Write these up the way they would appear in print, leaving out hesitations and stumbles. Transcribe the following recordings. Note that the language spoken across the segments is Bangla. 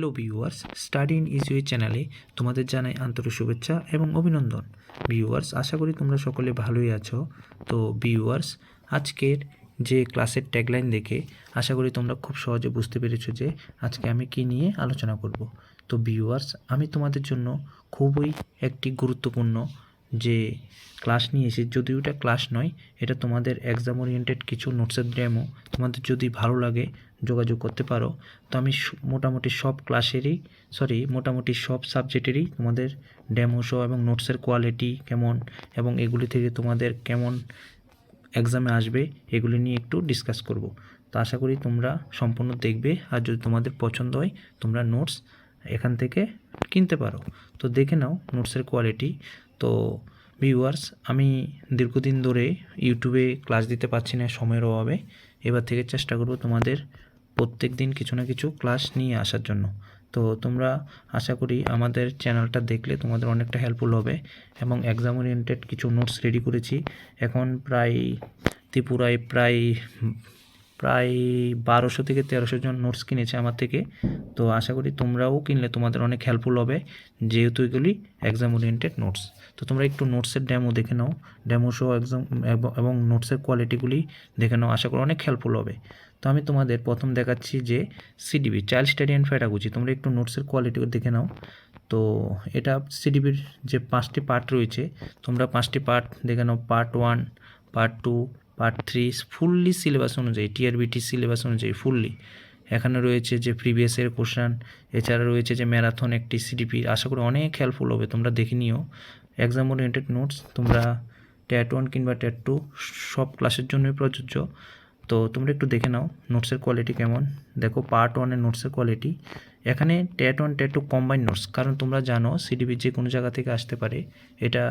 হ্যালো ভিউয়ার্স, স্টাডি ইন ইজিওয়ে চ্যানেলে তোমাদের জানাই আন্তরিক শুভেচ্ছা এবং অভিনন্দন। ভিউয়ার্স, আশা করি তোমরা সকলে ভালোই আছো। তো ভিউয়ার্স, আজকের যে ক্লাসের ট্যাগলাইন দেখে আশা করি তোমরা খুব সহজে বুঝতে পেরেছো যে আজকে আমি কি নিয়ে আলোচনা করব। তো ভিউয়ার্স, আমি তোমাদের জন্য খুবই একটি গুরুত্বপূর্ণ যে ক্লাস নিয়ে এসেছি, যদিও এটা ক্লাস নয়, এটা তোমাদের এক্সাম ওরিয়েন্টেড কিছু নোটসের ডেমো। তোমাদের যদি ভালো লাগে যোগাযোগ করতে পারো। তো আমি মোটামুটি সব সাবজেক্টেরই তোমাদের ডেমো শো এবং নোটসের কোয়ালিটি কেমন এবং এগুলি থেকে তোমাদের কেমন এক্সামে আসবে এগুলি নিয়ে একটু ডিসকাস করব। তো আশা করি তোমরা সম্পূর্ণ দেখবে, আর যদি তোমাদের পছন্দ হয় তোমরা নোটস এখান থেকে কিনতে পারো। তো দেখে নাও নোটসের কোয়ালিটি। তো ভিউয়ার্স, আমি দীর্ঘদিন ধরে ইউটিউবে ক্লাস দিতে পারছি না সময়ের অভাবে। এবার থেকে চেষ্টা করব তোমাদের প্রত্যেক দিন কিছু না কিছু ক্লাস নিয়ে আসার জন্য। তো তোমরা আশা করি আমাদের চ্যানেলটা দেখলে তোমাদের অনেকটা হেল্পফুল হবে এবং এক্সাম ওরিয়েন্টেড কিছু নোটস রেডি করেছি। এখন ত্রিপুরায় প্রায় 1200 থেকে 1300 জন নোটস কিনেছে আমার থেকে। তো আশা করি তোমরাও কিনলে তোমাদের অনেক হেল্পফুল হবে, যেহেতু এগুলি এক্সাম ওরিয়েন্টেড নোটস। তো তোমরা একটু নোটসের ডেমো দেখে নাও, ডেমো সহ এক্সাম এবং নোটসের কোয়ালিটিগুলি দেখে নাও, আশা করি অনেক হেল্পফুল হবে। তো আমি তোমাদের প্রথম দেখাচ্ছি যে সিডিবি, চাইল্ড স্টাডি অ্যান্ড পেডাগজি। তোমরা একটু নোটসের কোয়ালিটি দেখে নাও। তো এটা সিডিবির যে 5টি পার্ট রয়েছে, তোমরা 5টি পার্ট দেখে নাও। Part 1, part 2, part 3 fully syllabus অনুযায়ী, টিআরবিটি সিলেবাস অনুযায়ী ফুললি। এখানে রয়েছে যে প্রিভিয়াসের কোশ্চেন, এছাড়া রয়েছে যে ম্যারাথন একটি সিডিপি। আশা করি অনেক হেল্পফুল হবে, তোমরা দেখে নিও। এক্সাম ওরিয়েন্টেড নোটস তোমরা ট্যাট 1 কিংবা ট্যাট 2 সব ক্লাসের জন্যই প্রযোজ্য। তো তোমরা একটু দেখে নাও নোটসের কোয়ালিটি কেমন। দেখো পার্ট 1-এর নোটসের কোয়ালিটি। এখানে ট্যাট 1 ট্যাট 2 কম্বাইন নোটস, কারণ তোমরা জানো সিডিবি যে কোনো জায়গা থেকে আসতে পারে, এটা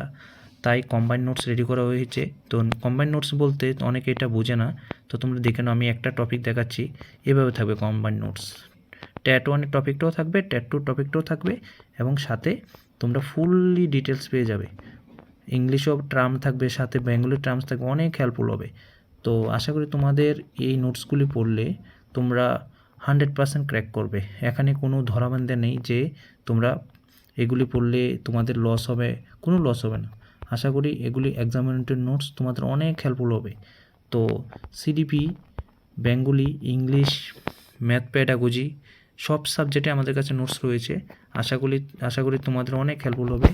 তাই কম্বাইন নোটস রেডি করা হয়েছে। তো কম্বাইন নোটস বলতে অনেকে এটা বোঝে না। তো তোমরা দেখে নাও, আমি একটা টপিক দেখাচ্ছি, এভাবে থাকবে কম্বাইন নোটস। ট্যাট 1-এর টপিকটাও থাকবে, ট্যাট 2 টপিকটাও থাকবে এবং সাথে তোমরা ফুললি ডিটেলস পেয়ে যাবে। ইংলিশও টার্ম থাকবে, সাথে বেঙ্গলি টার্মস থাকবে, অনেক হেল্পফুল হবে। তো আশা করি তোমাদের এই নোটসগুলি পড়লে তোমরা 100% ক্র্যাক করবে। এখানে কোনো ধরাবান্ধা নেই যে তোমরা এগুলি পড়লে তোমাদের লস হবে, কোনো লস হবে না। আশা করি এগুলি এক্সাম ওরিয়েন্টেড নোটস তোমাদের অনেক হেল্পফুল হবে। তো CDP, Bengali, English, math, pedagogy সব সাবজেক্টে আমাদের কাছে নোটস রয়েছে। আশা করি তোমাদের অনেক হেল্পফুল হবে।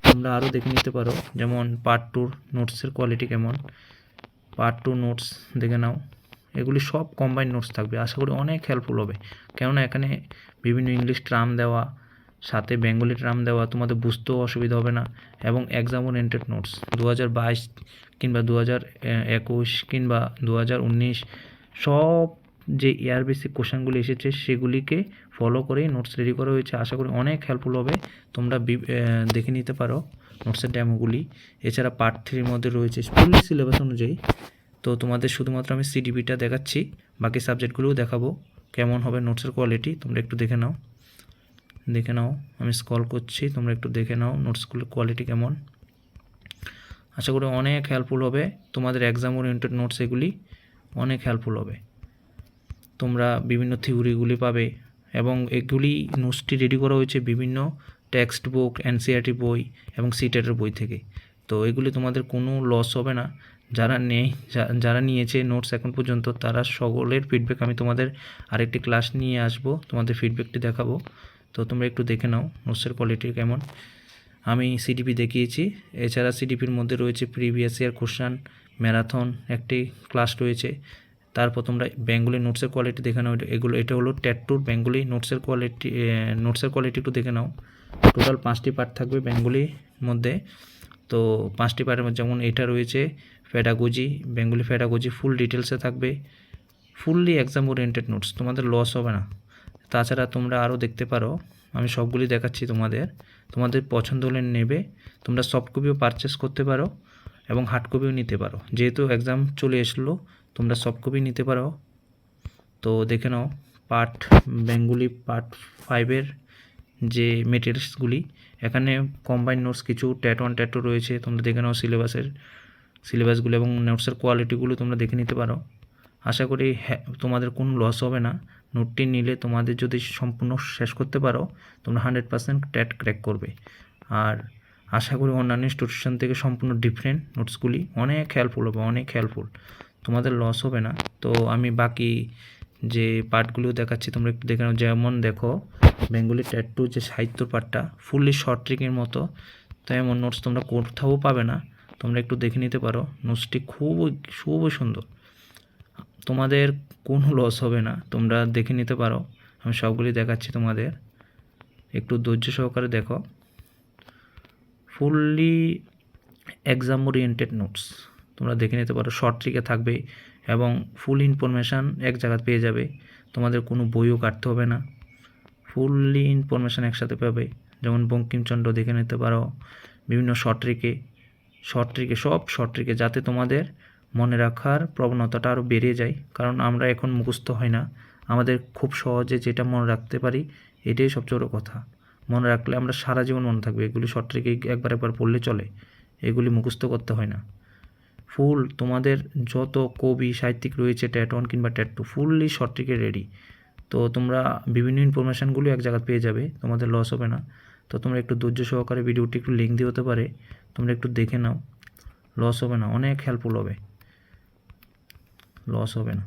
তোমরা আরও দেখে নিতে পারো, যেমন পার্ট 2 নোটসের কোয়ালিটি কেমন। পার্ট 2 নোটস দেখে নাও, এগুলি সব কম্বাইন্ড নোটস থাকবে। আশা করি অনেক হেল্পফুল হবে, কেননা এখানে বিভিন্ন ইংলিশ টার্ম দেওয়া, সাথে বেঙ্গলি টার্ম দেওয়া, তোমাদের বুঝতেও অসুবিধা হবে না। এবং এক্সাম ওরিয়েন্টেড নোটস 2022 কিংবা 2021 কিংবা 2019 সব যে ইয়ার বেসিক কোশ্চেনগুলি এসেছে সেগুলিকে ফলো করেই নোটস রেডি করা হয়েছে। আশা করি অনেক হেল্পফুল হবে, তোমরা দেখে নিতে পারো নোটসের ডেমোগুলি। এছাড়া পার্ট 3-র মধ্যে রয়েছে ফুললি সিলেবাস অনুযায়ী। তো তোমাদের শুধুমাত্র আমি সিডিবিটা দেখাচ্ছি, বাকি সাবজেক্টগুলোও দেখাবো কেমন হবে নোটসের কোয়ালিটি। তোমরা একটু দেখে নাও, আমি স্ক্রল করছি, তোমরা একটু দেখে নাও নোটসগুলোর কোয়ালিটি কেমন। আশা করি অনেক হেল্পফুল হবে তোমাদের এক্সাম ওরিয়েন্টেড নোটস, এগুলি অনেক হেল্পফুল হবে। তোমরা বিভিন্ন থিওরিগুলি পাবে এবং এগুলি নোটসটি রেডি করা হয়েছে বিভিন্ন টেক্সট বুক, এনসিইআরটি বই এবং সিটেটের বই থেকে। তো এগুলি তোমাদের কোনো লস হবে না। যারা নিয়েছে নোটস এখন পর্যন্ত তারা সকলের ফিডব্যাক আমি তোমাদের আরেকটি ক্লাস নিয়ে আসবো, তোমাদের ফিডব্যাকটি দেখাবো। তো তোমরা একটু দেখে নাও নোটসের কোয়ালিটি কেমন। আমি সিডিপি দেখিয়েছি, এছাড়া সিডিপির মধ্যে রয়েছে প্রিভিয়াস ইয়ার কোশ্চেন, ম্যারাথন একটি ক্লাস রয়েছে। তারপর তোমরা বেঙ্গলি নোটসের কোয়ালিটি দেখে নাও। এটা হলো ট্যাট 2 বেঙ্গলি নোটসের কোয়ালিটি একটু দেখে নাও। টোটাল 5টি পার্ট থাকবে বেঙ্গলির মধ্যে। তো 5টি পার্টের মধ্যে যেমন এটা রয়েছে পেডাগজি, বেঙ্গলি পেডাগজি ফুল ডিটেলসে থাকবে, ফুললি এক্সাম ওরিয়েন্টেড নোটস, তোমাদের লস হবে না। তাছাড়া তোমরা আরও দেখতে পারো, আমি সবগুলি দেখাচ্ছি তোমাদের পছন্দ হলে নেবে। তোমরা সফট কপিও পারচেস করতে পারো এবং হার্ড কপিও নিতে পারো, যেহেতু এক্সাম চলে আসলো তোমরা সফট কপি নিতে পারো। তো দেখে নাও বেঙ্গলি পার্ট 5-এর যে মেটেরিয়ালসগুলি, এখানে কম্বাইন্ড নোটস কিছু ট্যাট 1 ট্যাট 2 রয়েছে। তোমরা দেখে নাও সিলেবাসগুলো এবং নোটসের কোয়ালিটিগুলো তোমরা দেখে নিতে পারো। আশা করি তোমাদের কোনো লস হবে না নোটটি নিলে তোমাদের যদি সম্পূর্ণ শেষ করতে পারো তোমরা 100% ট্যাট ক্র্যাক করবে। আর আশা করি অন্যান্য ইনস্টিটিউশন থেকে সম্পূর্ণ ডিফারেন্ট নোটসগুলি অনেক হেল্পফুল হবে, অনেক হেল্পফুল, তোমাদের লস হবে না। তো আমি বাকি যে পার্টগুলো দেখাচ্ছি তোমরা একটু দেখে নাও। যেমন দেখো বেঙ্গলি ট্যাট 2 যে সাহিত্যর পার্টটা ফুললি শর্ট ট্রিকের মতো, তো এমন নোটস তোমরা কোথাও পাবে না, তোমরা একটু দেখে নিতে পারো। নোটসটি খুবই সুন্দর, তোমাদের কোনো লস হবে না, তোমরা দেখে নিতে পারো। আমি সবগুলি দেখাচ্ছি তোমাদের, একটু ধৈর্য সহকারে দেখো। ফুললি এক্সাম ওরিয়েন্টেড নোটস তোমরা দেখে নিতে পারো, শর্ট ট্রিকে থাকবে এবং ফুল ইনফরমেশান এক জায়গায় পেয়ে যাবে, তোমাদের কোনো বইও কাটতে হবে না, ফুললি ইনফরমেশান একসাথে পাবে। যেমন বঙ্কিমচন্দ্র দেখে নিতে পারো, বিভিন্ন শর্ট ট্রিকে সব শর্ট ট্রিকে, যাতে তোমাদের মনে রাখার প্রবণতাটা আরও বেড়ে যায়। কারণ আমরা এখন মুখস্থ হয় না, আমাদের খুব সহজে যেটা মনে রাখতে পারি এটাই সবচেয়ে বড় কথা। মনে রাখলে আমরা সারা জীবন মনে থাকবে, এগুলি শর্ট ট্রিকে একবার পড়লে চলে, এগুলি মুখস্থ করতে হয় না। ফুল তোমাদের যত কবি সাহিত্যিক রয়েছে ট্যাট 1 কিংবা ট্যাট 2 ফুললি শর্ট ট্রিকে রেডি। তো তোমরা বিভিন্ন ইনফরমেশানগুলো এক জায়গায় পেয়ে যাবে, তোমাদের লস হবে না। তো তোমরা একটু ধৈর্য সহকারে, ভিডিওটি একটু লিঙ্ক দিয়ে হতে পারে, তোমরা একটু দেখে নাও, লস হবে না, অনেক হেল্পফুল হবে, লস হবে না।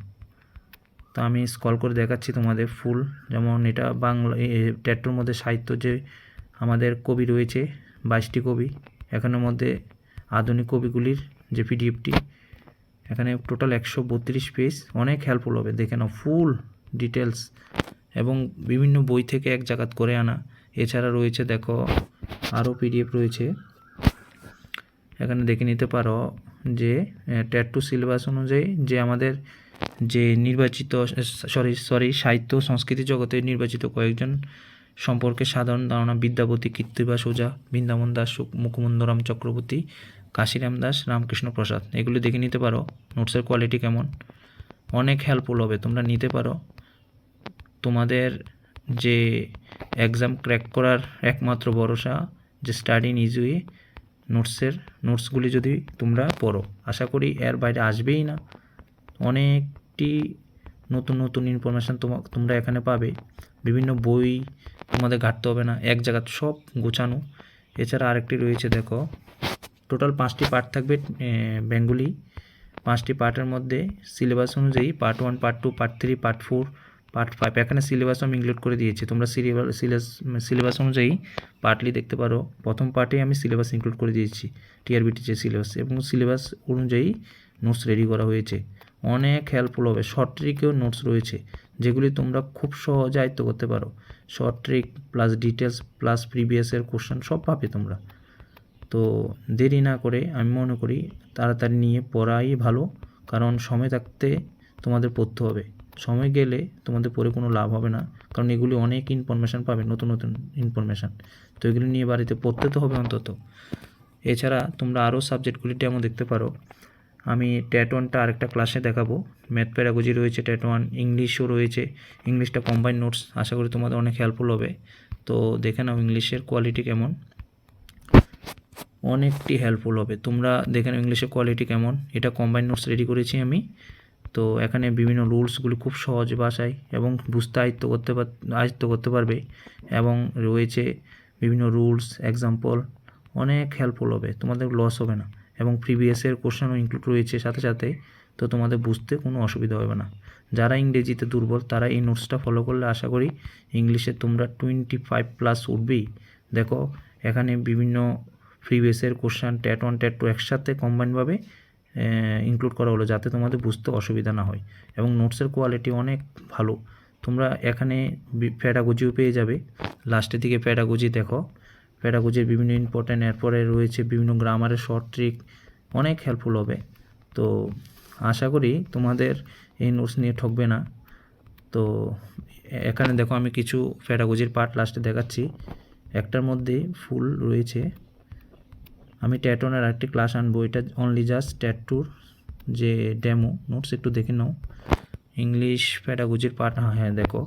তো আমি স্ক্রল করে দেখাচ্ছি তোমাদের ফুল। যেমন এটা বাংলা ট্যাট 2-র মধ্যে সাহিত্য যে আমাদের কবি রয়েছে 22টি কবি, এখানের মধ্যে আধুনিক কবিগুলির যে পিডিএফটি, এখানে টোটাল 132 পেজ, অনেক হেল্পফুল হবে, দেখে নাও ফুল ডিটেলস এবং বিভিন্ন বই থেকে এক জায়গাত করে আনা। এছাড়া রয়েছে দেখো আরও পিডিএফ রয়েছে, এখানে দেখে নিতে পারো যে ট্যাট 2 সিলেবাস অনুযায়ী যে আমাদের যে নির্বাচিত সাহিত্য সংস্কৃতি জগতে নির্বাচিত কয়েকজন সম্পর্কে সাধারণ ধারণা: বিদ্যাপতি, কীর্তিবাস ওঝা, বৃন্দাবন দাস, মুকুন্দরাম চক্রবর্তী, কাশিরাম দাস, রামকৃষ্ণ প্রসাদ, এগুলো দেখে নিতে পারো। নোটসের কোয়ালিটি কেমন, অনেক হেল্পফুল হবে, তোমরা নিতে পারো। তোমাদের যে এক্সাম ক্র্যাক করার একমাত্র ভরসা যে স্টাডি ইন ইজি ওয়ে নোটসগুলি যদি তোমরা পড়ো, আশা করি এর বাইরে আসবেই না। অনেকটি নতুন ইনফরমেশান তোমরা এখানে পাবে, বিভিন্ন বই তোমাদের ঘাটতে হবে না, এক জায়গায় সব গোছানো। এছাড়া আরেকটি রয়েছে দেখো, টোটাল 5টি পার্ট থাকবে বেঙ্গলি, 5টি পার্টের মধ্যে সিলেবাস অনুযায়ী part 1, part 2, part 3, part 4, part 5, এখানে সিলেবাসও আমি ইনক্লুড করে দিয়েছি। তোমরা সিলেবাস অনুযায়ী পার্টলি দেখতে পারো। প্রথম পার্টে আমি সিলেবাস ইনক্লুড করে দিয়েছি, টিআরবিটি যে সিলেবাস, এবং সিলেবাস অনুযায়ী নোটস রেডি করা হয়েছে, অনেক হেল্পফুল হবে। শর্ট ট্রিকেও নোটস রয়েছে যেগুলি তোমরা খুব সহজে আয়ত্ত করতে পারো, short trick plus details plus প্রিভিয়াসের কোশ্চেন সব পাবে তোমরা। তো দেরি না করে আমি মনে করি তাড়াতাড়ি নিয়ে পড়াই ভালো, কারণ সময় থাকতে তোমাদের পড়তে হবে, সময় গেলে তোমাদের পড়ে কোনো লাভ হবে না, কারণ এগুলি অনেক ইনফরমেশান পাবে, নতুন ইনফরমেশান, তো এগুলি নিয়ে বাড়িতে পড়তে তো হবে অন্তত। এছাড়া তোমরা আরও সাবজেক্টগুলি ডেমো দেখতে পারো, আমি ট্যাট 1টা আরেকটা ক্লাসে দেখাবো। ম্যাথ প্যারাগজি রয়েছে ট্যাট 1, ইংলিশও রয়েছে, ইংলিশটা কম্বাইন নোটস, আশা করি তোমাদের অনেক হেল্পফুল হবে। তো দেখে নাও ইংলিশের কোয়ালিটি কেমন, অনেকটি হেল্পফুল হবে, তোমরা দেখে নাও ইংলিশের কোয়ালিটি কেমন। এটা কম্বাইন নোটস রেডি করেছি আমি। তো এখানে বিভিন্ন রুলসগুলি খুব সহজ ভাষায় এবং বুঝতে আয়ত্ত করতে পারবে, এবং রয়েছে বিভিন্ন রুলস, এক্সাম্পল, অনেক হেল্পফুল হবে, তোমাদের লস হবে না, এবং প্রিভিয়াসের কোশ্চেনও ইনক্লুড রয়েছে সাথে, তো তোমাদের বুঝতে কোনো অসুবিধা হবে না। যারা ইংরেজিতে দুর্বল তারা এই নোটসটা ফলো করলে আশা করি ইংলিশে তোমরা 25+ উঠবেই। দেখো এখানে বিভিন্ন প্রিভিয়াসের কোশ্চেন ট্যাট 1, ট্যাট 2 একসাথে কম্বাইনভাবে ইনক্লুড করা হলো, যাতে তোমাদের বুঝতে অসুবিধা না হয়, এবং নোটসের কোয়ালিটি অনেক ভালো। তোমরা এখানে প্যাডাগজিও পেয়ে যাবে, লাস্টের দিকে প্যাডাগজি দেখো, প্যাডাগজির বিভিন্ন ইম্পর্টেন্ট, এরপরে রয়েছে বিভিন্ন গ্রামারের শর্ট ট্রিক, অনেক হেল্পফুল হবে। তো আশা করি তোমাদের এই নোটস নিয়ে ঠকবে না। তো এখানে দেখো আমি কিছু প্যাডাগজির পার্ট লাস্টে দেখাচ্ছি, একটার মধ্যে ফুল রয়েছে। আমি ট্যাট 1-এর আরেকটি ক্লাস আনবো, এটা অনলি জাস্ট ট্যাট 2-র যে ডেমো নোটস, একটু দেখে নাও। ইংলিশ প্যাডাগজির পার্ট, হ্যাঁ দেখো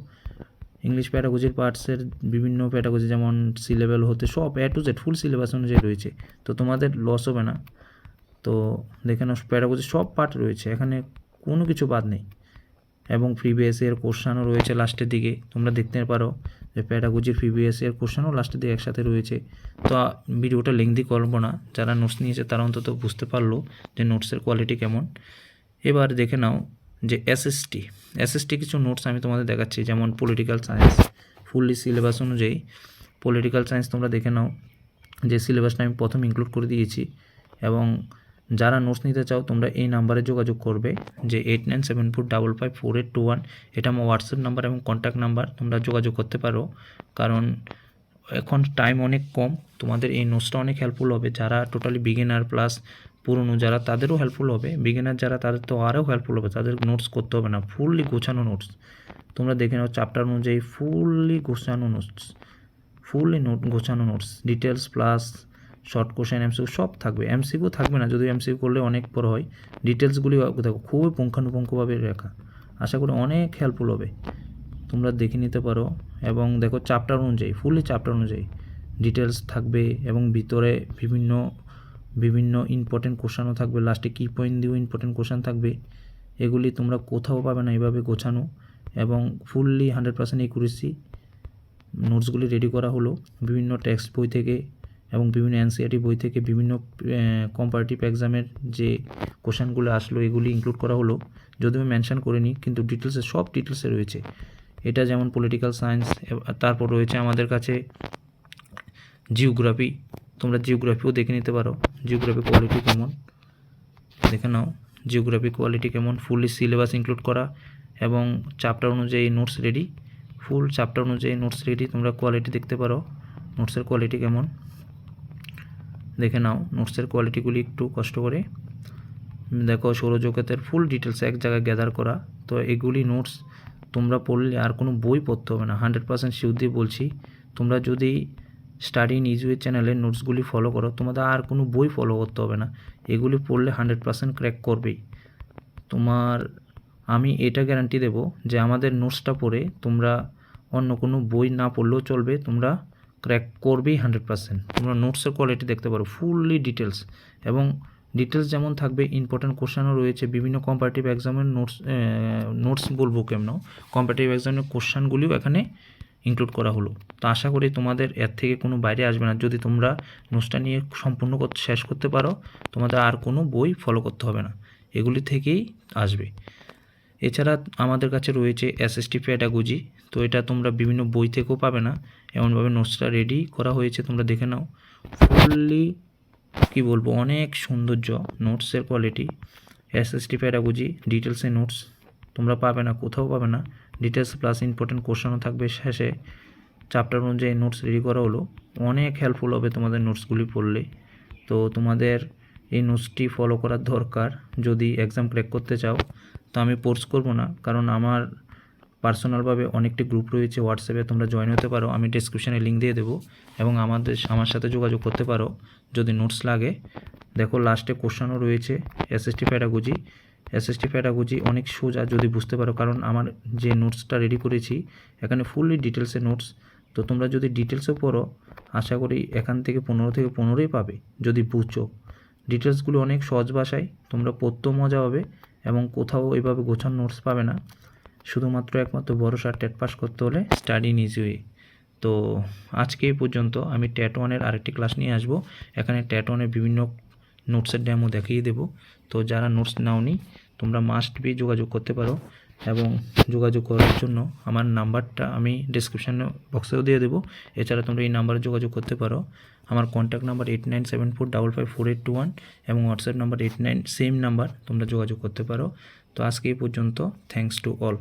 ইংলিশ প্যাডাগজির পার্টসের বিভিন্ন প্যাডাগজি যেমন সি লেভেল হতে সব A to Z full syllabus অনুযায়ী রয়েছে, তো তোমাদের লস হবে না। তো দেখে নাও প্যাডাগজি সব পার্ট রয়েছে, এখানে কোনো কিছু বাদ নেই, এবং প্রিভিয়াস ইয়ার কোশ্চানও রয়েছে লাস্টের দিকে, তোমরা দেখতে পারো যে প্যাডাগজির প্রিভিয়াস ইয়ার কোশ্চানও লাস্টের দিকে একসাথে রয়েছে। তো ভিডিওটা লেংদি করবো না, যারা নোটস নিয়েছে তারা অন্তত বুঝতে পারলো যে নোটসের কোয়ালিটি কেমন। এবার দেখে নাও যে এসএসটি কিছু নোটস আমি তোমাদের দেখাচ্ছি, যেমন পলিটিক্যাল সায়েন্স ফুললি সিলেবাস অনুযায়ী পলিটিক্যাল সায়েন্স তোমরা দেখে নাও যে সিলেবাসটা আমি প্রথম ইনক্লুড করে দিয়েছি। এবং যারা নোটস নিতে চাও তোমরা এই নাম্বারে যোগাযোগ করবে যে 8974554821, এটা আমার হোয়াটসঅ্যাপ নাম্বার এবং কন্ট্যাক্ট নাম্বার, তোমরা যোগাযোগ করতে পারো। কারণ এখন টাইম অনেক কম, তোমাদের এই নোটসটা অনেক হেল্পফুল হবে। যারা টোটালি বিগিনার প্লাস পুরনো যারা তাদেরও হেল্পফুল হবে, বিগিনার যারা তাদের তো আরও হেল্পফুল হবে, তাদের নোটস করতে হবে না, ফুললি গোছানো নোটস। তোমরা দেখে নাও চ্যাপ্টার অনুযায়ী ফুললি গোছানো notes, details plus short question MCQ সব থাকবে। এমসিকিউ থাকবে না, যদিও এমসিকিউ করলে অনেক বড় হয়। ডিটেলসগুলি দেখো খুবই পুঙ্খানুপুঙ্খভাবে লেখা, আশা করি অনেক হেল্পফুল হবে, তোমরা দেখে নিতে পারো। এবং দেখো চ্যাপ্টার অনুযায়ী ফুললি চ্যাপ্টার অনুযায়ী ডিটেলস থাকবে এবং ভিতরে বিভিন্ন ইম্পর্টেন্ট কোশ্চেনও থাকবে, লাস্টে কি পয়েন্ট দিয়েও ইম্পর্টেন্ট কোশ্চেন থাকবে। এগুলি তোমরা কোথাও পাবে না এভাবে গোছানো, এবং ফুললি 100% একুরেসি নোটসগুলি রেডি করা হলো বিভিন্ন টেক্সট বই থেকে এবং বিভিন্ন এনসিইআরটি বই থেকে, বিভিন্ন কম্পারেটিভ এক্সামের যে কোশ্চেনগুলো আসলো এগুলি ইনক্লুড করা হলো, যদিও আমি মেনশন করিনি কিন্তু ডিটেলসে সব ডিটেলসে রয়েছে। এটা যেমন পলিটিক্যাল সায়েন্স, তারপর রয়েছে আমাদের কাছে জিওগ্রাফি, তোমরা জিওগ্রাফিও দেখে নিতে পারো জিওগ্রাফি কোয়ালিটি কেমন, দেখে নাও জিওগ্রাফি কোয়ালিটি কেমন, ফুললি সিলেবাস ইনক্লুড করা এবং চ্যাপ্টার অনুযায়ী নোটস রেডি, ফুল চ্যাপ্টার অনুযায়ী নোটস রেডি। তোমরা কোয়ালিটি দেখতে পারো নোটসের কোয়ালিটি কেমন, দেখে নাও নোটসের কোয়ালিটিগুলি একটু কষ্ট করে দেখো। সৌরজগতের ফুল ডিটেলস এক জায়গায় গ্যাদার করা। তো এগুলি নোটস তোমরা পড়লে আর কোনো বই পড়তে হবে না, 100% শিওর দিয়ে বলছি। তোমরা যদি স্টাডি ইন ইজি ওয়ে চ্যানেলের নোটসগুলি ফলো করো, তোমাদের আর কোনো বই ফলো করতে হবে না, এগুলি পড়লে 100% ক্র্যাক করবেই। আমি এটা গ্যারান্টি দেব যে আমাদের নোটসটা পড়ে তোমরা অন্য কোনো বই না পড়লেও চলবে, তোমরা ক্র্যাক করবেই 100%। তোমরা নোটসের কোয়ালিটি দেখতে পারো ফুললি ডিটেলস, এবং ডিটেলস যেমন থাকবে ইম্পর্টেন্ট কোশ্চেনও রয়েছে। বিভিন্ন কম্পারেটিভ এক্সামের নোটস বলবো কেমন, কম্পারেটিভ এক্সামের কোশ্চেনগুলিও এখানে ইনক্লুড করা হলো। তো আশা করি তোমাদের এর থেকে কোনো বাইরে আসবে না, যদি তোমরা নোটসটা নিয়ে সম্পূর্ণ শেষ করতে পারো তোমাদের আর কোনো বই ফলো করতে হবে না, এগুলি থেকেই আসবে। এছাড়া আমাদের কাছে রয়েছে এসএসটি প্যাডাগজি, তো এটা তোমরা বিভিন্ন বই থেকেও পাবে না, এমনভাবে নোটসটা রেডি করা হয়েছে, তোমরা দেখে নাও ফুললি কি বলবো অনেক সৌন্দর্য নোটসের কোয়ালিটি। এসএসটি প্যাডাগজি ডিটেলসের নোটস তোমরা পাবে না, কোথাও পাবে না, ডিটেলস প্লাস ইম্পর্টেন্ট কোশ্চেনও থাকবে শেষে। চ্যাপ্টার অনুযায়ী নোটস রেডি করা হলো, অনেক হেল্পফুল হবে তোমাদের নোটসগুলি পড়লে। তো তোমাদের এই নোটসটি ফলো করার দরকার যদি এক্সাম ক্র্যাক করতে চাও। তো আমি ফোর্স করব না, কারণ আমার পার্সোনালভাবে অনেকটি গ্রুপ রয়েছে হোয়াটসঅ্যাপে, তোমরা জয়েন হতে পারো, আমি ডেসক্রিপশানে লিঙ্ক দিয়ে দেবো, এবং আমার সাথে যোগাযোগ করতে পারো যদি নোটস লাগে। দেখো লাস্টে কোশ্চেনও রয়েছে এসএসটি প্যাডাগজি অনেক সোজা যদি বুঝতে পারো, কারণ আমার যে নোটসটা রেডি করেছি এখানে ফুললি ডিটেলসের নোটস। তো তোমরা যদি ডিটেলসও পড়ো আশা করি এখান থেকে 15 থেকে 15ই পাবে যদি বুঝছো। ডিটেলসগুলো অনেক সহজ ভাষায়, তোমরা পড়তেও মজা হবে এবং কোথাও এইভাবে গোছানো নোটস পাবে না। শুধুমাত্র একমাত্র ভরসা টেট পাস করতে হলে স্টাডি ইন ইজি ওয়ে। তো আজকে এই পর্যন্ত। আমি টেট 1-এর আরেকটি ক্লাস নিয়ে আসবো, এখানে টেট 1-এর বিভিন্ন নোটসের ডেমো দেখিয়ে দেবো। তো যারা নোটস নাওনি তোমরা মাস্ট বি যোগাযোগ করতে পারো, এবং যোগাযোগ করার জন্য আমার নাম্বারটা আমি ডেসক্রিপশন বক্সেও দিয়ে দেবো। এছাড়া তোমরা এই নাম্বারে যোগাযোগ করতে পারো। আমার কন্ট্যাক্ট নাম্বার 8974554821 এবং হোয়াটসঅ্যাপ নাম্বার 89, সেম নাম্বার, তোমরা যোগাযোগ করতে পারো। তো আজকে এই পর্যন্ত, থ্যাঙ্কস টু অল।